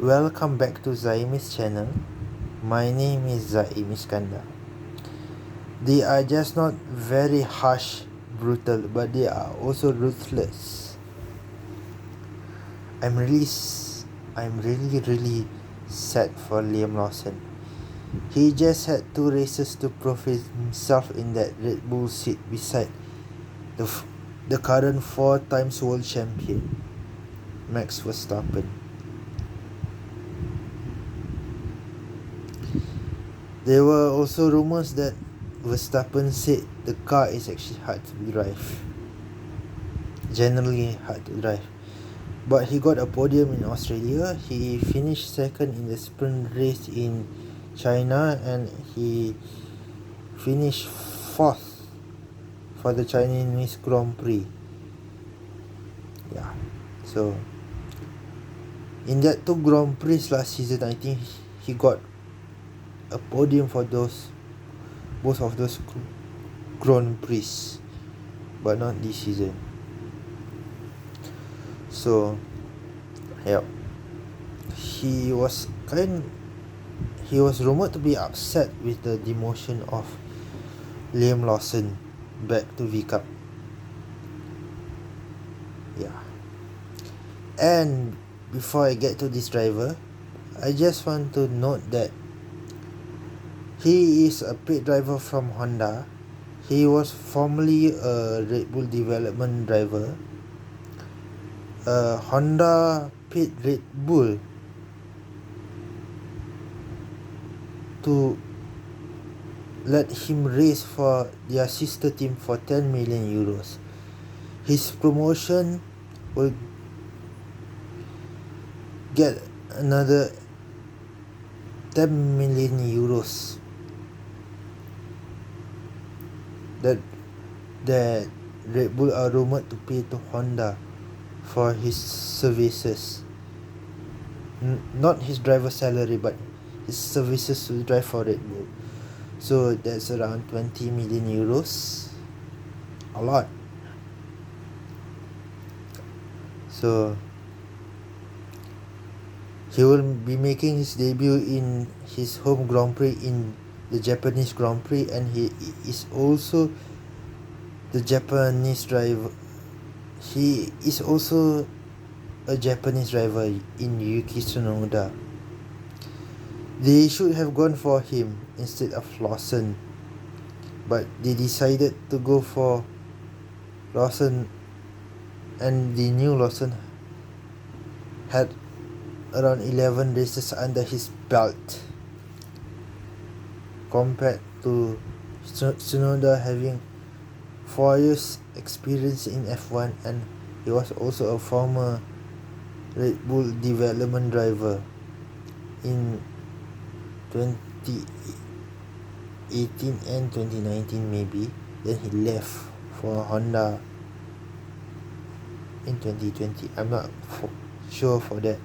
Welcome back to Zaim's channel. My name is Zaim Iskandar. They are just not very harsh, brutal, but they are also ruthless. I'm really sad for Liam Lawson. He just had 2 races to prove himself in that Red Bull seat beside the current 4 times world champion, Max Verstappen. There were also rumors that Verstappen said the car is actually hard to drive. Generally hard to drive. But he got a podium in Australia. He finished second in the sprint race in China, and he finished 4th for the Chinese Grand Prix. Yeah. So in that 2 Grand Prix last season, I think he got a podium for both of those Grand Prix, but not this season. So yep, he was rumored to be upset with the demotion of Liam Lawson back to V Cup. Yeah. And before I get to this driver, I just want to note that he is a paid driver from Honda. He was formerly a Red Bull development driver. Honda paid Red Bull to let him race for their sister team for 10 million euros. His promotion will get another 10 million euros that Red Bull are rumored to pay to Honda for his services. Not his driver salary, but his services to drive for Red Bull. So that's around 20 million euros. A lot. So he will be making his debut in his home Grand Prix in the Japanese Grand Prix, and he is also the Japanese driver. He is also a Japanese driver in Yuki Tsunoda. They should have gone for him instead of Lawson, but they decided to go for Lawson, and the new Lawson had around 11 races under his belt, compared to Tsunoda having 4 years experience in F1, and he was also a former Red Bull development driver in 2018 and 2019 maybe. Then he left for Honda in 2020. I'm not sure for that,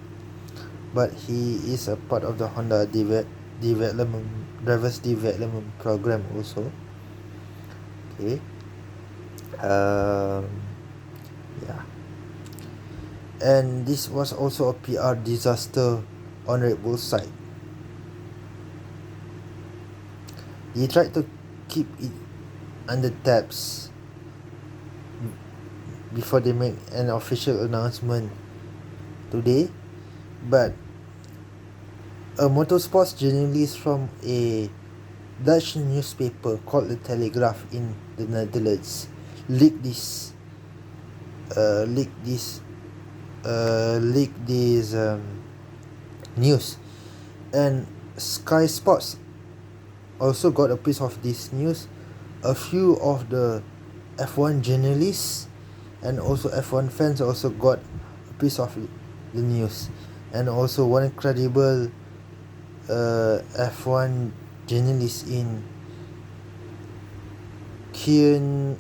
but he is a part of the Honda drivers development program also. Okay. Yeah. And this was also a PR disaster on Red Bull's side. They tried to keep it under tabs before they make an official announcement today, but a motorsports journalist from a Dutch newspaper called The Telegraph in the Netherlands leaked this news, and Sky Sports also got a piece of this news. A few of the F1 journalists and also F1 fans also got a piece of the news, and also one credible F1 journalist in Kian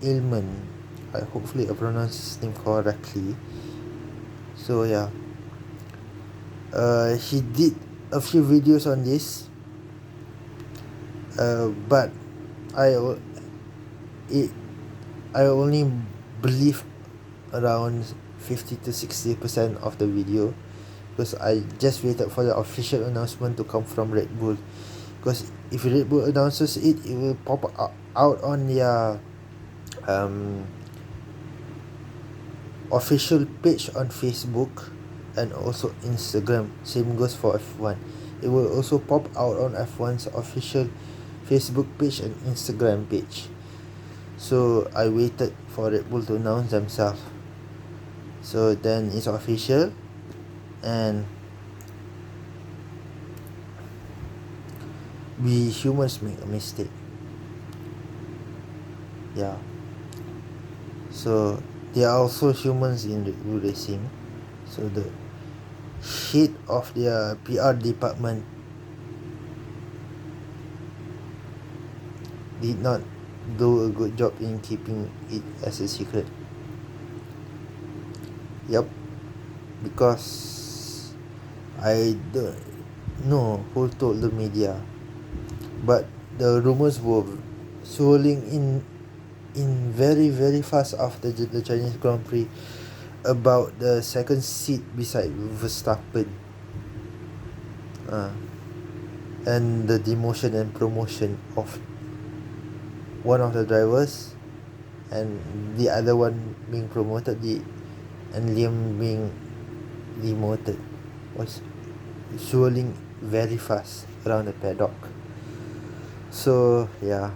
Ilman. Hopefully I pronounced his name correctly. So yeah, he did a few videos on this, but I only believe around 50 to 60% of the video, because I just waited for the official announcement to come from Red Bull. Because if Red Bull announces it, it will pop out on their official page on Facebook and also Instagram. Same goes for F1. It will also pop out on F1's official Facebook page and Instagram page. So I waited for Red Bull to announce themselves. So then it's official, and we humans make a mistake. Yeah. So there are also humans in Red Bull Racing. So the head of their PR department did not do a good job in keeping it as a secret. Yup. Because I don't know who told the media, but the rumors were swirling in very very fast after the Chinese Grand Prix about the second seat beside Verstappen, and the demotion and promotion of one of the drivers, and the other one being promoted, and Liam being demoted, was swirling very fast around the paddock. So yeah,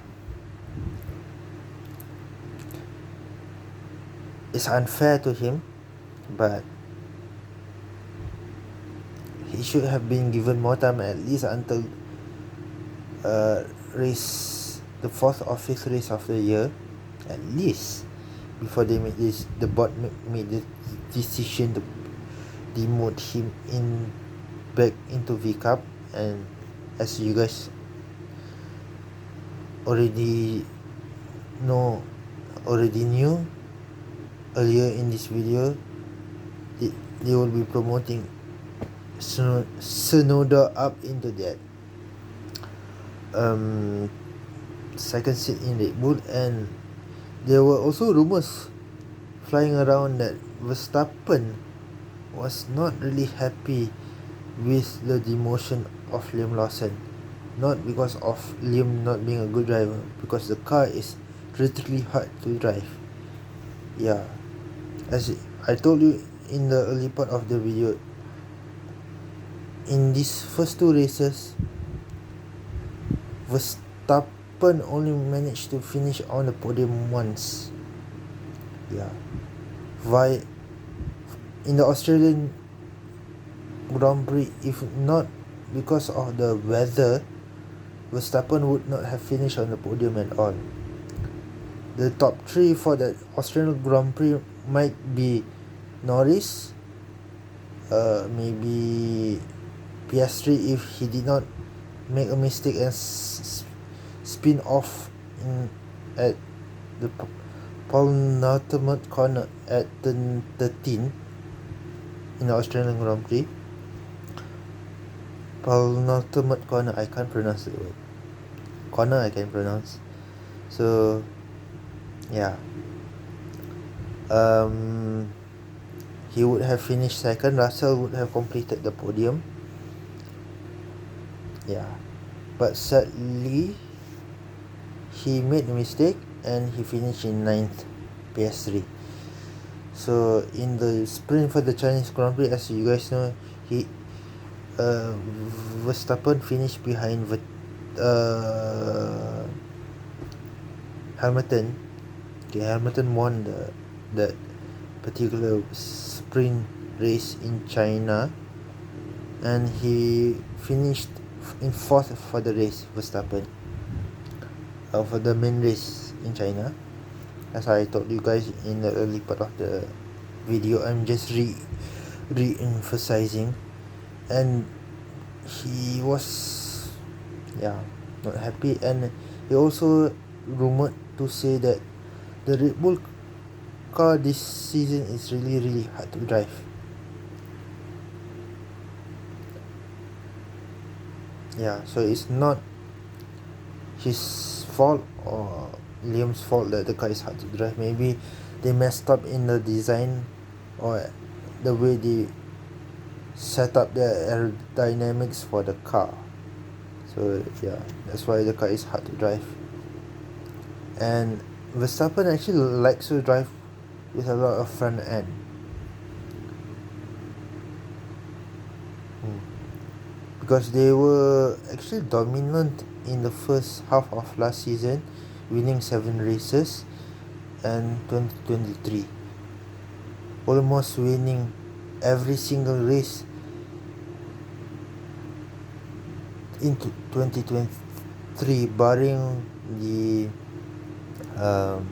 it's unfair to him, but he should have been given more time, at least until race, the fourth or fifth race of the year, at least, before they made this, the board made the decision to demote him back into V Cup. And as you guys already knew earlier in this video, they will be promoting Tsunoda up into that second seat in Red Bull. And there were also rumors flying around that Verstappen was not really happy with the demotion of Liam Lawson. Not because of Liam not being a good driver, because the car is critically hard to drive. Yeah, as I told you in the early part of the video, in these first two races, Verstappen only managed to finish on the podium once. Yeah, in the Australian Grand Prix, if not because of the weather, Verstappen would not have finished on the podium at all. The top three for the Australian Grand Prix might be Norris, maybe Piastri if he did not make a mistake and spin off at the penultimate corner at turn 13 in the Australian Grand Prix. Penultimate corner, I can't pronounce the word. Corner I can pronounce. So yeah, he would have finished second. Russell would have completed the podium. Yeah, but sadly he made a mistake and he finished in 9th, PS3. So in the sprint for the Chinese Grand Prix, as you guys know, Verstappen finished behind Hamilton. Okay, Hamilton won that particular sprint race in China, and he finished in 4th for the race, Verstappen, for the main race in China. As I told you guys in the early part of the video, I'm just re-emphasizing. And he was not happy, and he also rumored to say that the Red Bull car this season is really really hard to drive. Yeah, so it's not his fault or Liam's fault that the car is hard to drive. Maybe they messed up in the design or the way they set up the aerodynamics for the car. So yeah, that's why the car is hard to drive. And Verstappen actually likes to drive with a lot of front end. Because they were actually dominant in the first half of last season, winning 7 races, and 2023 almost winning every single race in 2023, barring um,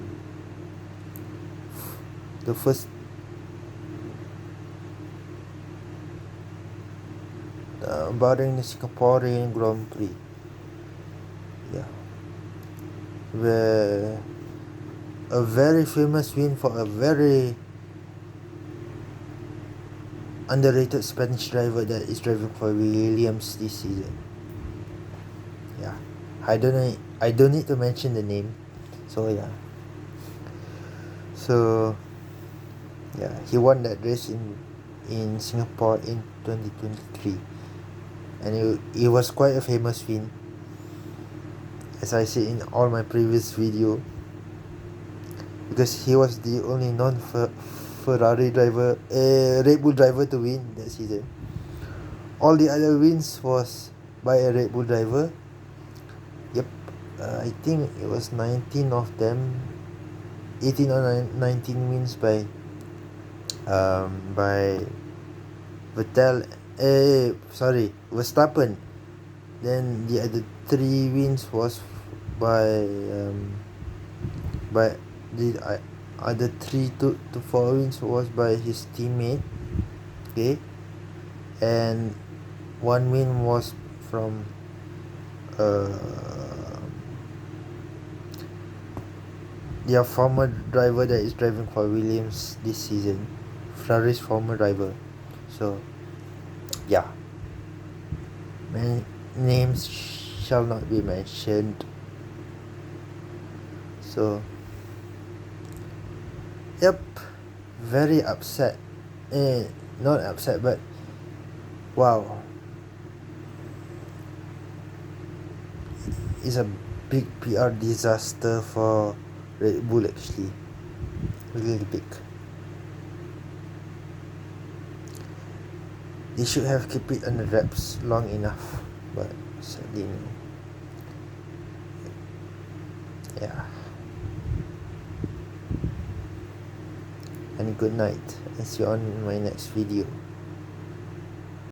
the first barring the Singaporean Grand Prix. Yeah, where a very famous win for a very underrated Spanish driver that is driving for Williams this season. Yeah, I don't need to mention the name. So yeah. So yeah, he won that race in Singapore in 2023, and it was quite a famous win, as I said in all my previous video, because he was the only Ferrari driver, Red Bull driver to win that season. All the other wins was by a Red Bull driver. Yep, I think it was 19 of them, 18 or 19 wins by Verstappen. Then the other 3 wins was by the other 3 to 4 wins was by his teammate. Okay, and 1 win was from their former driver that is driving for Williams this season, Ferrari's former driver. So yeah, many names shall not be mentioned. So yep, very upset. Not upset, but wow, it's a big PR disaster for Red Bull actually. Really big. They should have kept it under wraps long enough, but sadly no. Yeah. And good night, and see you on my next video.